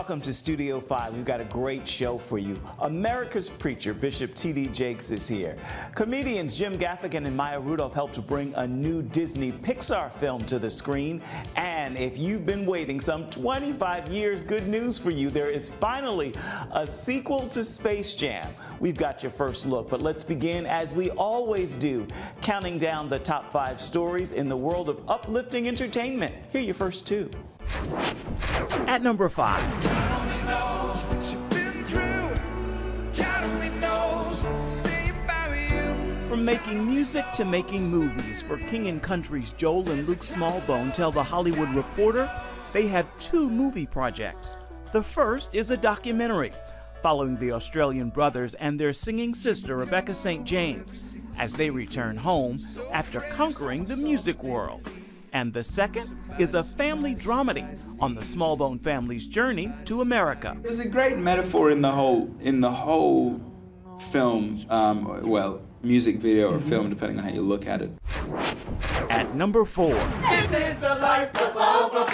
Welcome to Studio 5. We've got a great show for you. America's preacher, Bishop T.D. Jakes, is here. Comedians Jim Gaffigan and Maya Rudolph helped to bring a new Disney Pixar film to the screen. And if you've been waiting some 25 years, good news for you. There is finally a sequel to Space Jam. We've got your first look, but let's begin as we always do, counting down the top 5 stories in the world of uplifting entertainment. Here are your first 2. At number 5. From making music to making movies, for King & Country's Joel and Luke Smallbone tell The Hollywood Reporter they have 2 movie projects. The first is a documentary following the Australian brothers and their singing sister Rebecca St. James as they return home after conquering the music world. And the second is a family dramedy on the Smallbone family's journey to America. There's a great metaphor in the whole film, music video or film, depending on how you look at it. At number 4. This is the life of Bohemia.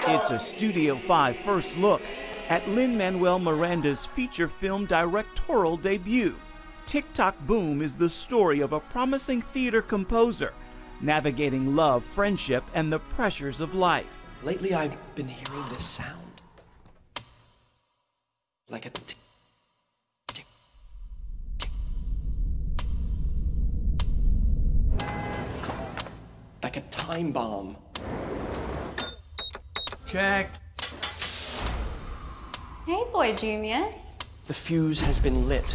It's a Studio 5 first look at Lin-Manuel Miranda's feature film directorial debut. Tick-Tock Boom is the story of a promising theater composer navigating love, friendship, and the pressures of life. Lately, I've been hearing this sound. Like a tick, tick, tick. Like a time bomb. Check. Hey, Boy Genius. The fuse has been lit.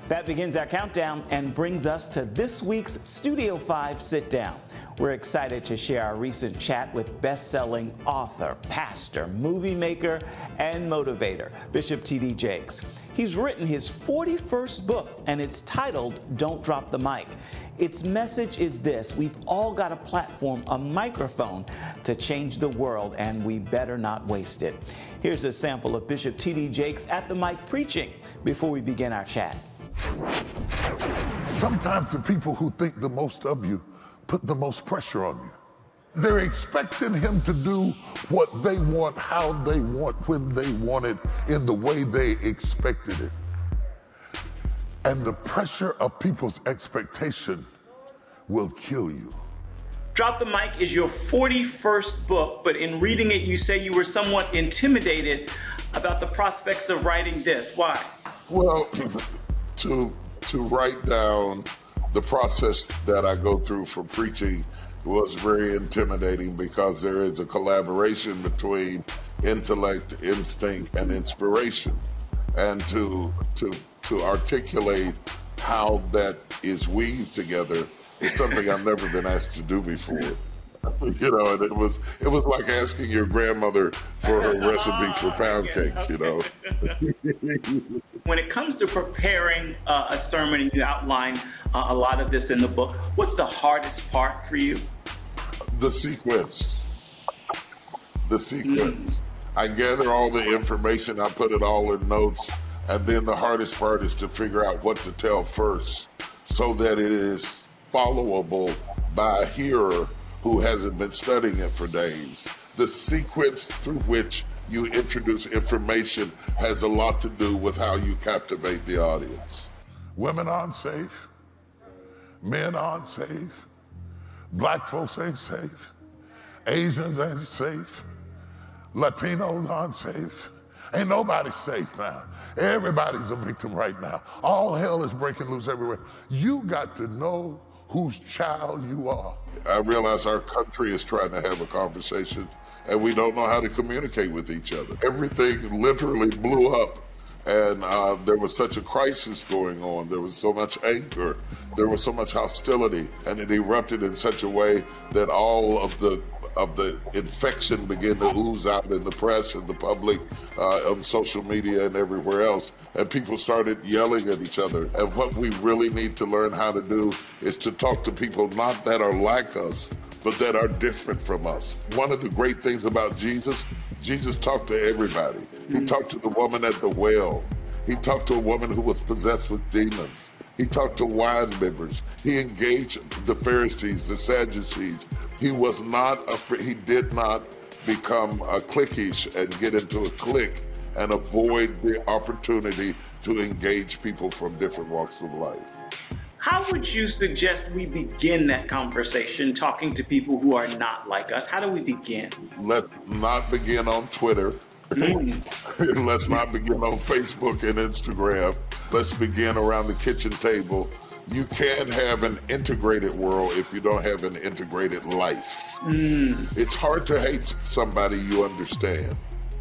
That begins our countdown and brings us to this week's Studio 5 Sit Down. We're excited to share our recent chat with best-selling author, pastor, movie maker, and motivator, Bishop T.D. Jakes. He's written his 41st book, and it's titled Don't Drop the Mic. Its message is this: we've all got a platform, a microphone, to change the world, and we better not waste it. Here's a sample of Bishop T.D. Jakes at the mic preaching before we begin our chat. Sometimes the people who think the most of you put the most pressure on you. They're expecting him to do what they want, how they want, when they want it, in the way they expected it. And the pressure of people's expectation will kill you. Drop the Mic is your 41st book, but in reading it, you say you were somewhat intimidated about the prospects of writing this. Why? Well, to write down the process that I go through for preaching was very intimidating, because there is a collaboration between intellect, instinct, and inspiration. And to articulate how that is weaved together is something I've never been asked to do before. You know, and it was like asking your grandmother for her recipe for pound cake, you know. When it comes to preparing a sermon, and you outline a lot of this in the book, what's the hardest part for you? The sequence. I gather all the information, I put it all in notes, and then the hardest part is to figure out what to tell first so that it is followable by a hearer who hasn't been studying it for days. The sequence through which you introduce information has a lot to do with how you captivate the audience. Women aren't safe. Men aren't safe. Black folks ain't safe. Asians ain't safe. Latinos aren't safe. Ain't nobody safe now. Everybody's a victim right now. All hell is breaking loose everywhere. You got to know whose child you are. I realize our country is trying to have a conversation, and we don't know how to communicate with each other. Everything literally blew up, and there was such a crisis going on. There was so much anger. There was so much hostility, and it erupted in such a way that all of the infection began to ooze out in the press and the public, on social media and everywhere else. And people started yelling at each other. And what we really need to learn how to do is to talk to people not that are like us, but that are different from us. One of the great things about Jesus talked to everybody. He talked to the woman at the well. He talked to a woman who was possessed with demons. He talked to wine bibbers. He engaged the Pharisees, the Sadducees. He was not afraid. He did not become cliquish and get into a clique and avoid the opportunity to engage people from different walks of life. How would you suggest we begin that conversation, talking to people who are not like us? How do we begin? Let's not begin on Twitter. Let's not begin on Facebook and Instagram. Let's begin around the kitchen table. You can't have an integrated world if you don't have an integrated life. It's hard to hate somebody you understand.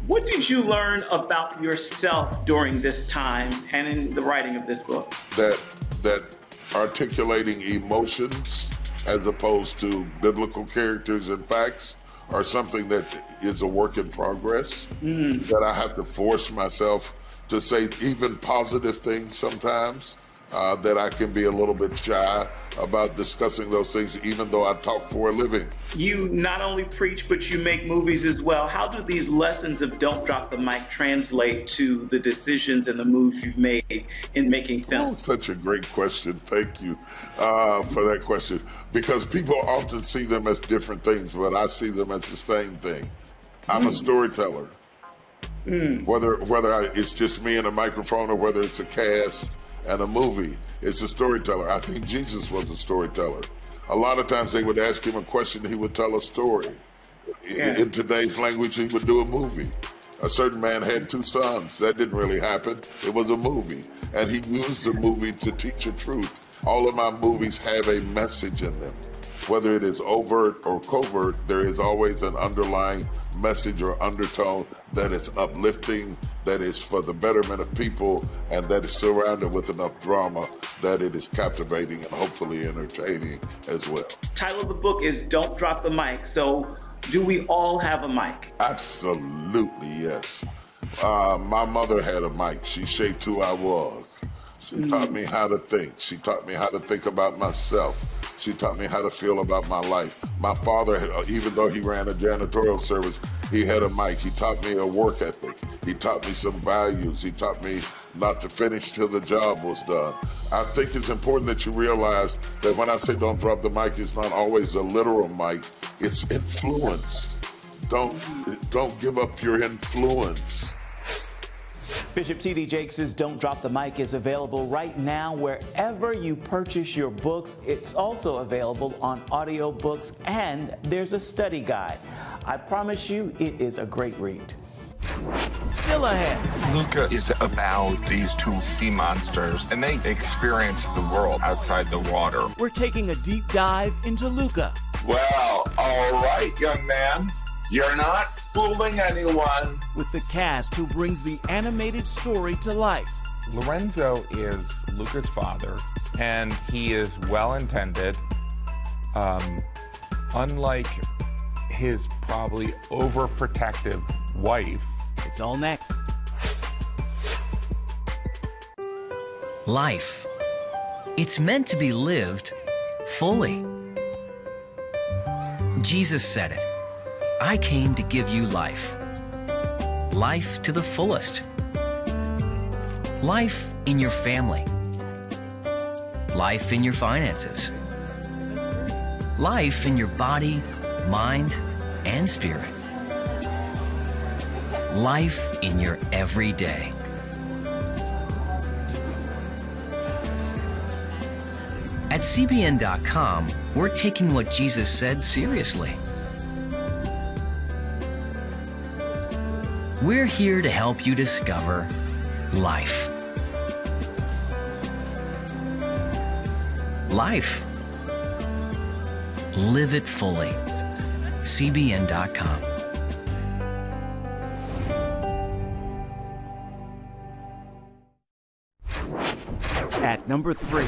What did you learn about yourself during this time and in the writing of this book? That articulating emotions as opposed to biblical characters and facts are something that is a work in progress, that I have to force myself to say even positive things sometimes, that I can be a little bit shy about discussing those things, even though I talk for a living. You not only preach, but you make movies as well. How do these lessons of Don't Drop the Mic translate to the decisions and the moves you've made in making films? Oh, such a great question. Thank you for that question. Because people often see them as different things, but I see them as the same thing. I'm a storyteller. Whether it's just me and a microphone or whether it's a cast and a movie, it's a storyteller. I think Jesus was a storyteller. A lot of times they would ask him a question, he would tell a story. In today's language, he would do a movie. A certain man had 2 sons. That didn't really happen. It was a movie. And he used the movie to teach a truth. All of my movies have a message in them. Whether it is overt or covert, there is always an underlying message or undertone that is uplifting, that is for the betterment of people, and that is surrounded with enough drama that it is captivating and hopefully entertaining as well. Title of the book is Don't Drop the Mic. So do we all have a mic? Absolutely, yes. My mother had a mic. She shaped who I was. She taught me how to think. She taught me how to think about myself. She taught me how to feel about my life. My father, even though he ran a janitorial service, he had a mic. He taught me a work ethic. He taught me some values. He taught me not to finish till the job was done. I think it's important that you realize that when I say don't drop the mic, it's not always a literal mic. It's influence. Don't give up your influence. Bishop T.D. Jakes' Don't Drop the Mic is available right now wherever you purchase your books. It's also available on audiobooks, and there's a study guide. I promise you, it is a great read. Still ahead. Luca is about these 2 sea monsters, and they experience the world outside the water. We're taking a deep dive into Luca. Well, all right, young man. You're not fooling anyone. With the cast who brings the animated story to life. Lorenzo is Luca's father, and he is well-intended. Unlike his probably overprotective wife. It's all next. Life. It's meant to be lived fully. Jesus said it. I came to give you life. Life to the fullest. Life in your family. Life in your finances. Life in your body, mind, and spirit. Life in your everyday. At CBN.com, we're taking what Jesus said seriously. We're here to help you discover life. Life. Live it fully. CBN.com. At number 3.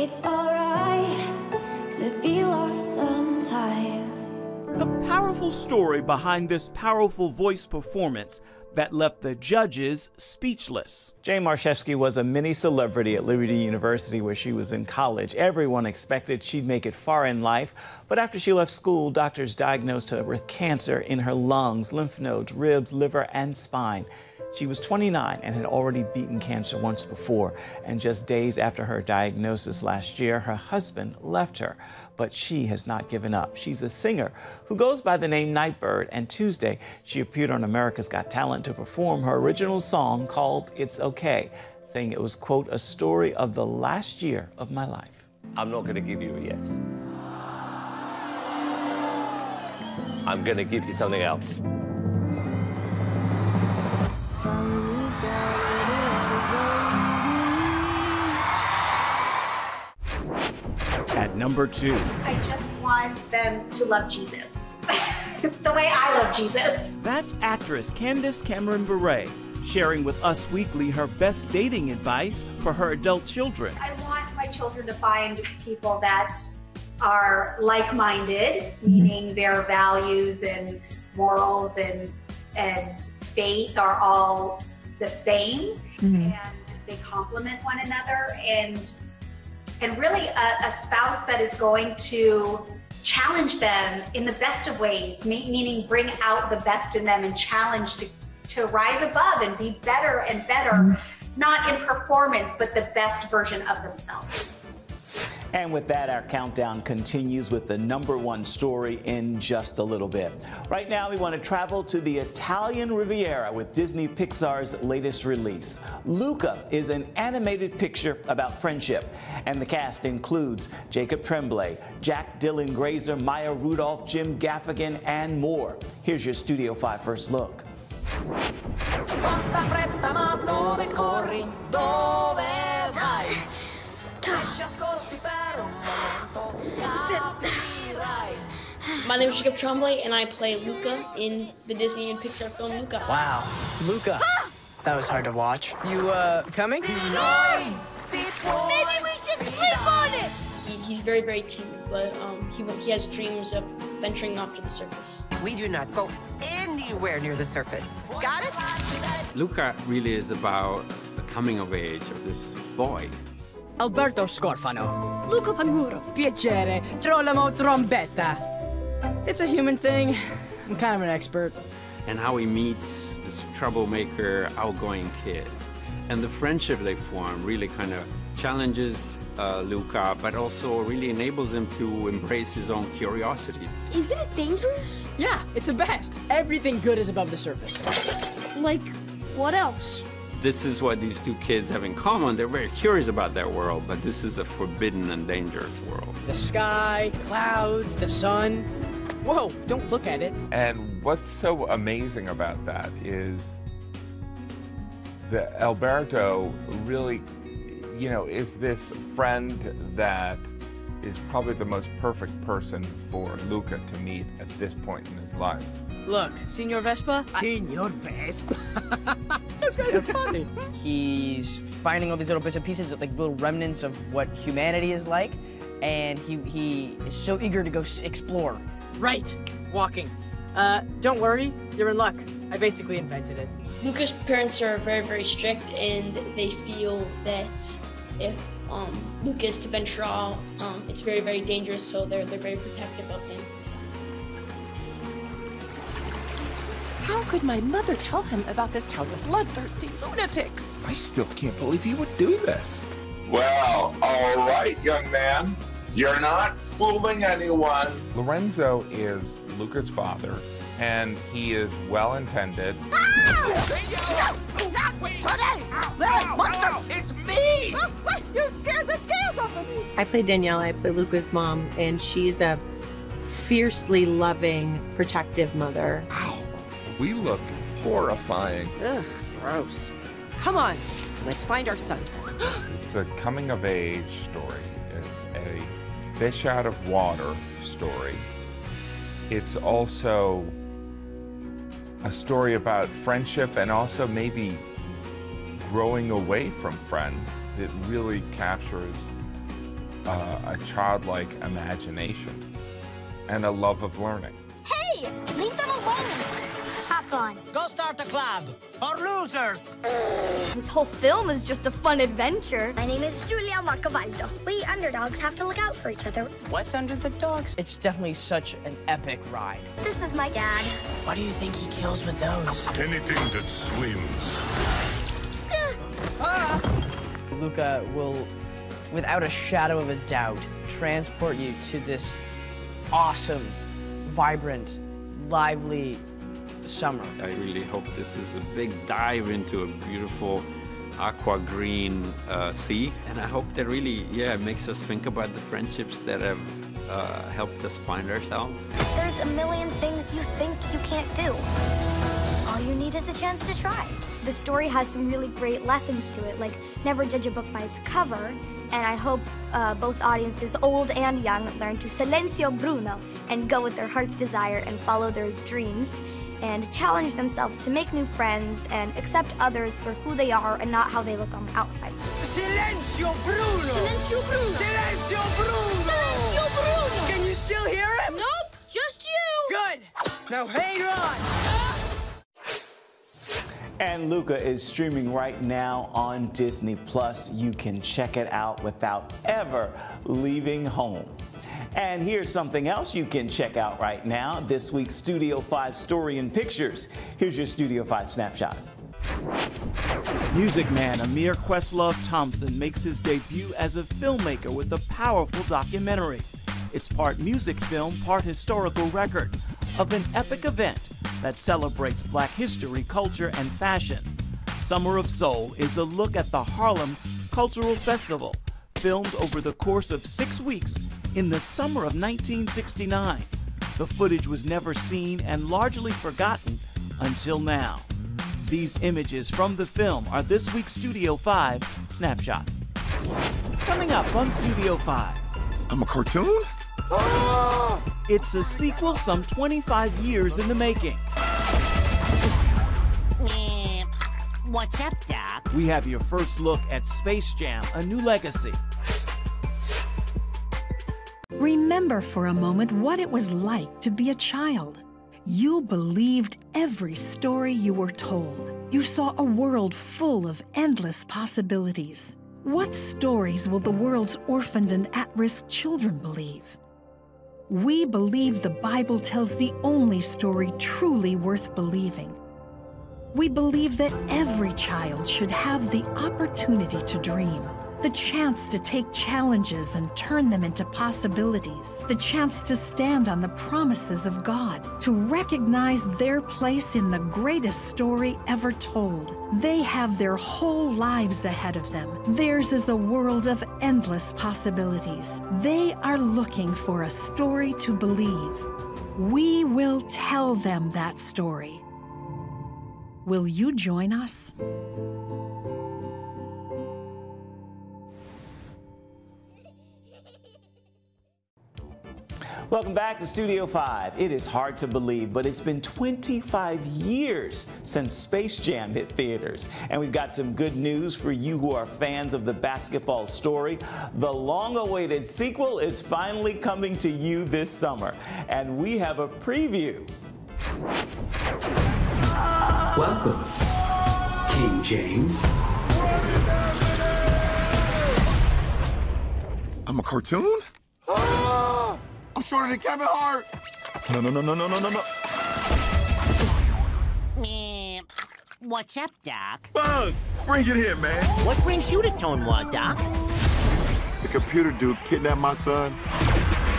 It's alright to be lost sometimes. The powerful story behind this powerful voice performance that left the judges speechless. Jane Marshevsky was a mini celebrity at Liberty University where she was in college. Everyone expected she'd make it far in life, but after she left school, doctors diagnosed her with cancer in her lungs, lymph nodes, ribs, liver, and spine. She was 29 and had already beaten cancer once before. And just days after her diagnosis last year, her husband left her. But she has not given up. She's a singer who goes by the name Nightbird. And Tuesday, she appeared on America's Got Talent to perform her original song called It's Okay, saying it was, quote, a story of the last year of my life. I'm not going to give you a yes. I'm going to give you something else. At number 2. I just want them to love Jesus. The way I love Jesus. That's actress Candace Cameron Bure, sharing with Us Weekly her best dating advice for her adult children. I want my children to find people that are like-minded, meaning their values and morals and faith are all the same, and they complement one another, and really a spouse that is going to challenge them in the best of ways, meaning bring out the best in them and challenge to rise above and be better and better, not in performance, but the best version of themselves. And with that, our countdown continues with the number 1 story in just a little bit. Right now, we want to travel to the Italian Riviera with Disney Pixar's latest release. Luca is an animated picture about friendship, and the cast includes Jacob Tremblay, Jack Dylan Grazer, Maya Rudolph, Jim Gaffigan, and more. Here's your Studio 5 first look. My name is Jacob Tremblay, and I play Luca in the Disney and Pixar film Luca. Wow, Luca. That was hard to watch. You, coming? Maybe we should sleep on it! He's very, very timid, but he has dreams of venturing off to the surface. We do not go anywhere near the surface. Got it? Luca really is about the coming of age of this boy. Alberto Scorfano. Luca Paguro. Piacere. Girolamo Trombetta. It's a human thing. I'm kind of an expert. And how he meets this troublemaker, outgoing kid. And the friendship they form really kind of challenges Luca, but also really enables him to embrace his own curiosity. Isn't it dangerous? Yeah, it's the best. Everything good is above the surface. Like, what else? This is what these two kids have in common. They're very curious about their world, but this is a forbidden and dangerous world. The sky, clouds, the sun. Whoa, don't look at it. And what's so amazing about that is that Alberto really, is this friend that is probably the most perfect person for Luca to meet at this point in his life. Look, Signor Vespa? Signor Vespa. That's kind of funny. He's finding all these little bits and pieces, like little remnants of what humanity is like, and he is so eager to go explore. Right, walking. Don't worry, you're in luck. I basically invented it. Luca's parents are very, very strict, and they feel that if Luca is to venture out, it's very, very dangerous, so they're very protective of him. How could my mother tell him about this town of bloodthirsty lunatics? I still can't believe he would do this. Well, all right, young man. You're not fooling anyone. Lorenzo is Luca's father, and he is well-intended. Monster! It's me! You scared the scales off of me! I play Danielle. I play Luca's mom, and she's a fiercely loving, protective mother. We look horrifying. Ugh, gross. Come on, let's find our son. It's a coming-of-age story. It's a fish-out-of-water story. It's also a story about friendship and also maybe growing away from friends. It really captures a childlike imagination and a love of learning. Hey, leave them alone. Pop back on. Go start a club for losers. This whole film is just a fun adventure. My name is Julia Macavaldo. We underdogs have to look out for each other. What's under the dogs? It's definitely such an epic ride. This is my dad. What do you think he kills with those? Anything that swims. Luca will, without a shadow of a doubt, transport you to this awesome, vibrant, lively summer. I really hope this is a big dive into a beautiful aqua green sea. And I hope that really, makes us think about the friendships that have helped us find ourselves. There's a million things you think you can't do. All you need is a chance to try. The story has some really great lessons to it, like never judge a book by its cover, and I hope both audiences, old and young, learn to silencio Bruno and go with their heart's desire and follow their dreams, and challenge themselves to make new friends and accept others for who they are and not how they look on the outside. Silencio Bruno! Silencio Bruno! Silencio Bruno! Silencio Bruno! Can you still hear him? Nope, just you! Good! Now hang on! And Luca is streaming right now on Disney+. You can check it out without ever leaving home. And here's something else you can check out right now, this week's Studio 5 Story in Pictures. Here's your Studio 5 snapshot. Music man Amir Questlove Thompson makes his debut as a filmmaker with a powerful documentary. It's part music film, part historical record of an epic event that celebrates Black history, culture, and fashion. Summer of Soul is a look at the Harlem Cultural Festival, filmed over the course of 6 weeks in the summer of 1969. The footage was never seen and largely forgotten until now. These images from the film are this week's Studio 5 snapshot. Coming up on Studio 5. I'm a cartoon? Ah! It's a sequel some 25 years in the making. What's up, Doc? We have your first look at Space Jam: A New Legacy. Remember for a moment what it was like to be a child. You believed every story you were told. You saw a world full of endless possibilities. What stories will the world's orphaned and at-risk children believe? We believe the Bible tells the only story truly worth believing. We believe that every child should have the opportunity to dream, the chance to take challenges and turn them into possibilities, the chance to stand on the promises of God, to recognize their place in the greatest story ever told. They have their whole lives ahead of them. Theirs is a world of endless possibilities. They are looking for a story to believe. We will tell them that story. Will you join us? Welcome back to Studio 5. It is hard to believe, but it's been 25 years since Space Jam hit theaters. And we've got some good news for you who are fans of the basketball story. The long-awaited sequel is finally coming to you this summer. And we have a preview. Welcome, King James. I'm a cartoon? Ah! I'm shorter than Kevin Hart. No. What's up, Doc? Bugs, bring it here, man. What brings you to Tonewall, Doc? The computer dude kidnapped my son.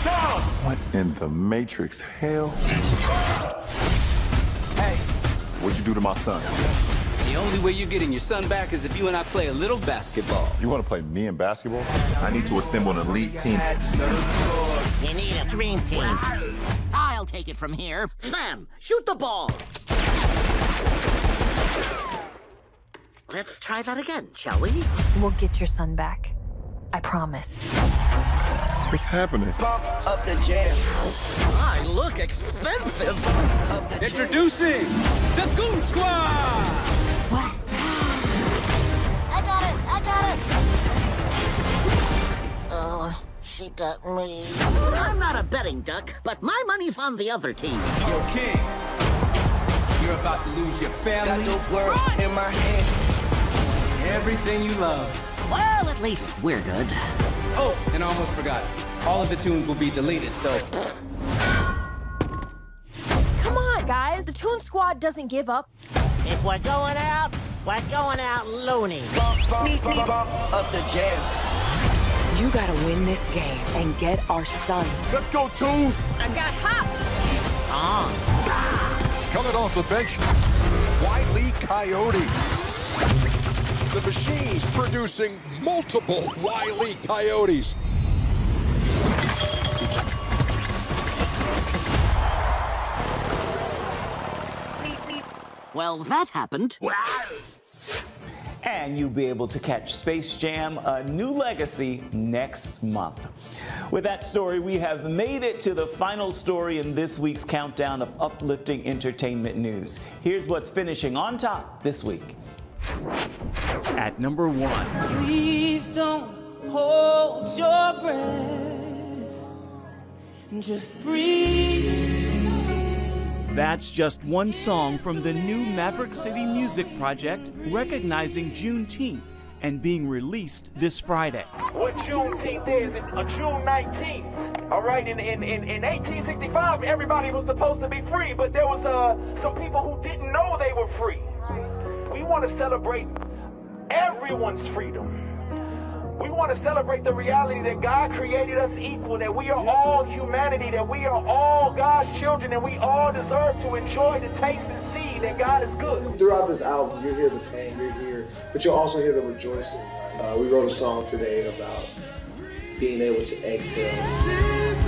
Dog! What in the Matrix hell? Hey. What'd you do to my son? The only way you're getting your son back is if you and I play a little basketball. You want to play me in basketball? I need to assemble an elite team. You need a dream team. I'll take it from here. Sam, shoot the ball. Let's try that again, shall we? We'll get your son back. I promise. What's happening? Pump up the jam. I look expensive. Introducing the Goon Squad! I got it! Oh, she got me. I'm not a betting duck, but my money's on the other team. Yo, King, You're about to lose your family. Got the world in my hand. Everything you love. Well, at least we're good. Oh, and I almost forgot. All of the tunes will be deleted, so... Come on, guys. The Toon Squad doesn't give up. If we're going out loony. Up the jam. You gotta win this game and get our son. Let's go, Toons! I've got hops. Coming off the bench, Wile E. Coyote. The machine's producing multiple Wile E. Coyotes. Well, that happened. And you'll be able to catch Space Jam: A New Legacy next month. With that story, we have made it to the final story in this week's countdown of uplifting entertainment news. Here's what's finishing on top this week. At number 1. Please don't hold your breath. Just breathe. That's just one song from the new Maverick City Music Project, recognizing Juneteenth and being released this Friday. What Juneteenth is, June 19th. All right, in 1865, everybody was supposed to be free, but there was some people who didn't know they were free. We want to celebrate everyone's freedom. We want to celebrate the reality that God created us equal, that we are all humanity, that we are all God's children, and we all deserve to enjoy the taste and see that God is good. Throughout this album, you'll hear the pain, you'll hear, but you'll also hear the rejoicing. We wrote a song today about being able to exhale. It's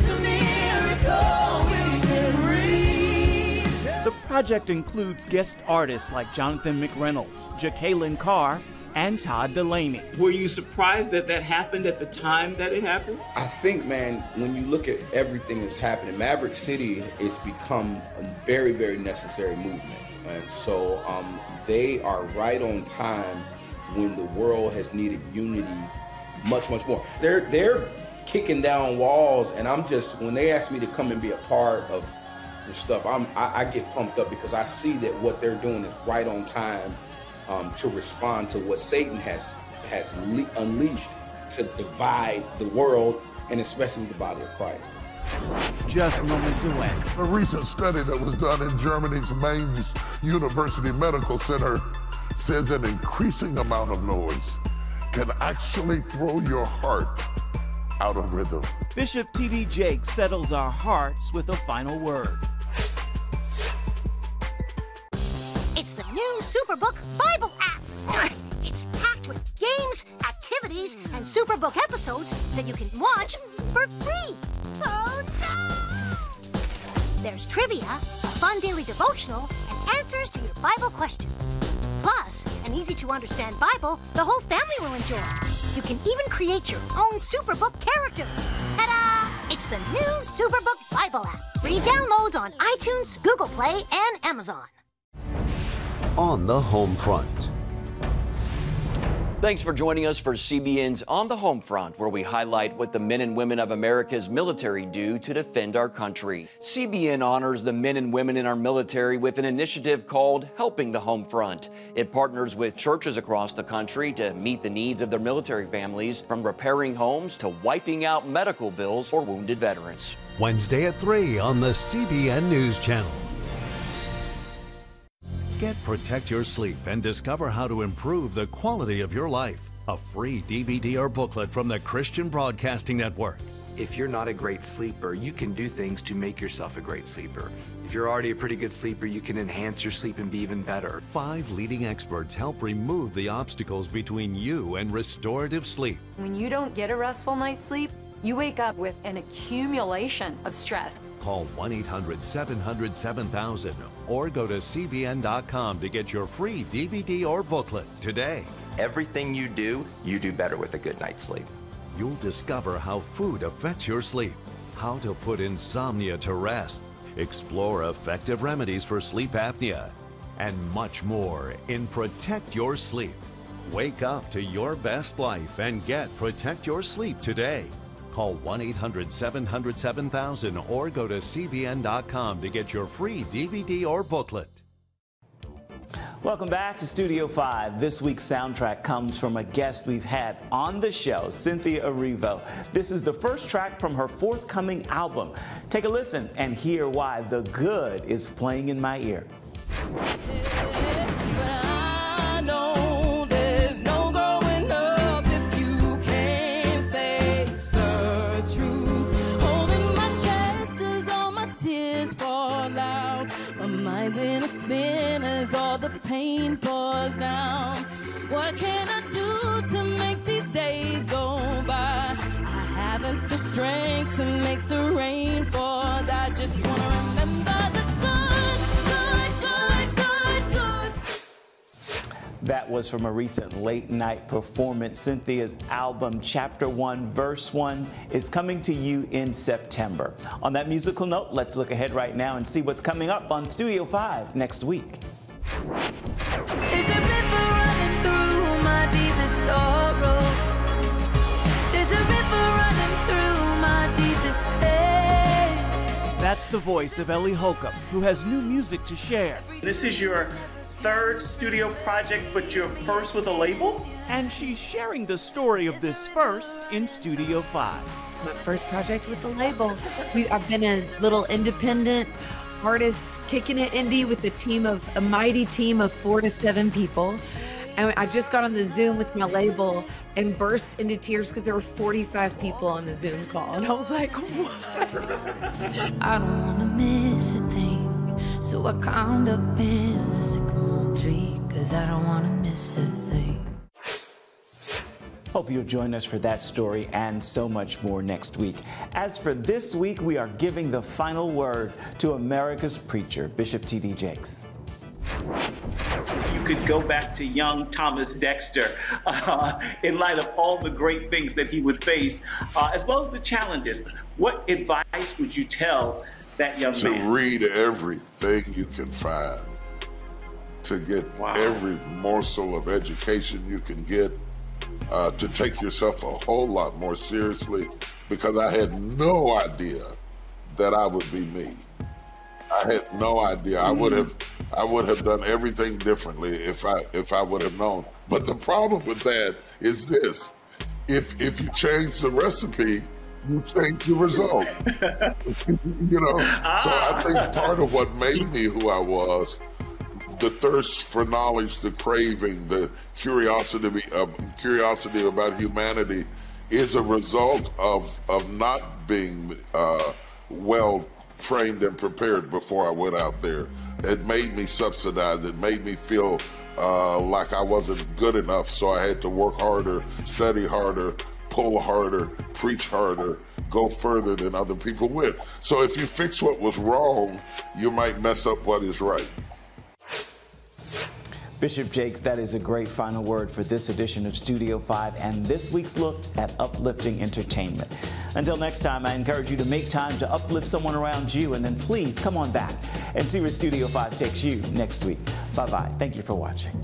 a miracle we can breathe. The project includes guest artists like Jonathan McReynolds, Jacqueline Carr, and Todd Delaney. Were you surprised that that happened at the time that it happened? I think, man, when you look at everything that's happening, Maverick City has become a very, very necessary movement. And so they are right on time when the world has needed unity much, much more. They're kicking down walls, and I'm just, when they ask me to come and be a part of the stuff, I get pumped up because I see that what they're doing is right on time to respond to what Satan has unleashed to divide the world, and especially the body of Christ. Just moments away. A recent study that was done in Germany's Mainz University Medical Center says an increasing amount of noise can actually throw your heart out of rhythm. Bishop T.D. Jakes settles our hearts with a final word. It's the new Superbook Bible app. It's packed with games, activities, and Superbook episodes that you can watch for free. Oh, no! There's trivia, a fun daily devotional, and answers to your Bible questions. Plus, an easy-to-understand Bible the whole family will enjoy. You can even create your own Superbook character. Ta-da! It's the new Superbook Bible app. Free downloads on iTunes, Google Play, and Amazon. On the home front. Thanks for joining us for CBN's On the Home Front, where we highlight what the men and women of America's military do to defend our country. CBN honors the men and women in our military with an initiative called Helping the Home Front. It partners with churches across the country to meet the needs of their military families, from repairing homes to wiping out medical bills for wounded veterans. Wednesday at 3 on the CBN News Channel. Get Protect Your Sleep and discover how to improve the quality of your life. A free DVD or booklet from the Christian Broadcasting Network. If you're not a great sleeper, you can do things to make yourself a great sleeper. If you're already a pretty good sleeper, you can enhance your sleep and be even better. 5 leading experts help remove the obstacles between you and restorative sleep. When you don't get a restful night's sleep, you wake up with an accumulation of stress. Call 1-800-700-7000 or go to cbn.com to get your free DVD or booklet today. Everything you do better with a good night's sleep. You'll discover how food affects your sleep, how to put insomnia to rest, explore effective remedies for sleep apnea, and much more in Protect Your Sleep. Wake up to your best life and get Protect Your Sleep today. Call 1-800-700-7000 or go to cbn.com to get your free DVD or booklet. Welcome back to Studio 5. This week's soundtrack comes from a guest we've had on the show, Cynthia Erivo. This is the first track from her forthcoming album. Take a listen and hear why The Good is playing in my ear. In a spin as all the pain pours down. What can I do to make these days go by? I haven't the strength to make the rain fall. I just want to remember the good. That was from a recent late night performance. Cynthia's album, Chapter 1, Verse 1, is coming to you in September. On that musical note, let's look ahead right now and see what's coming up on Studio 5 next week. There's a river running through my deepest sorrow. There's a river running through my deepest pain. That's the voice of Ellie Holcomb, who has new music to share. This is your third studio project, but your first with a label? And she's sharing the story of this first in Studio 5. It's my first project with the label. I've been a little independent artist kicking it indie with a mighty team of 4 to 7 people. And I just got on the Zoom with my label and burst into tears because there were 45 people on the Zoom call. And I was like, what? I don't want to miss a thing. So I climbed up in a sycamore tree, 'cause I don't want to miss a thing. Hope you'll join us for that story and so much more next week. As for this week, we are giving the final word to America's preacher, Bishop T.D. Jakes. You could go back to young Thomas Dexter in light of all the great things that he would face, as well as the challenges. What advice would you tell that young man? To read everything you can find, to get every morsel of education you can get, to take yourself a whole lot more seriously, because I had no idea that I would be me. I had no idea. I would have done everything differently if I would have known. But the problem with that is this: if you change the recipe, you change the result. You know. So I think part of what made me who I was, the thirst for knowledge, the craving, the curiosity about humanity, is a result of not being well trained and prepared before I went out there. It made me subsidized. It made me feel like I wasn't good enough, so I had to work harder, study harder, pull harder, preach harder, go further than other people went. So if you fix what was wrong, you might mess up what is right. Bishop Jakes, that is a great final word for this edition of Studio 5 and this week's look at uplifting entertainment. Until next time, I encourage you to make time to uplift someone around you, and then please come on back and see where Studio 5 takes you next week. Bye-bye. Thank you for watching.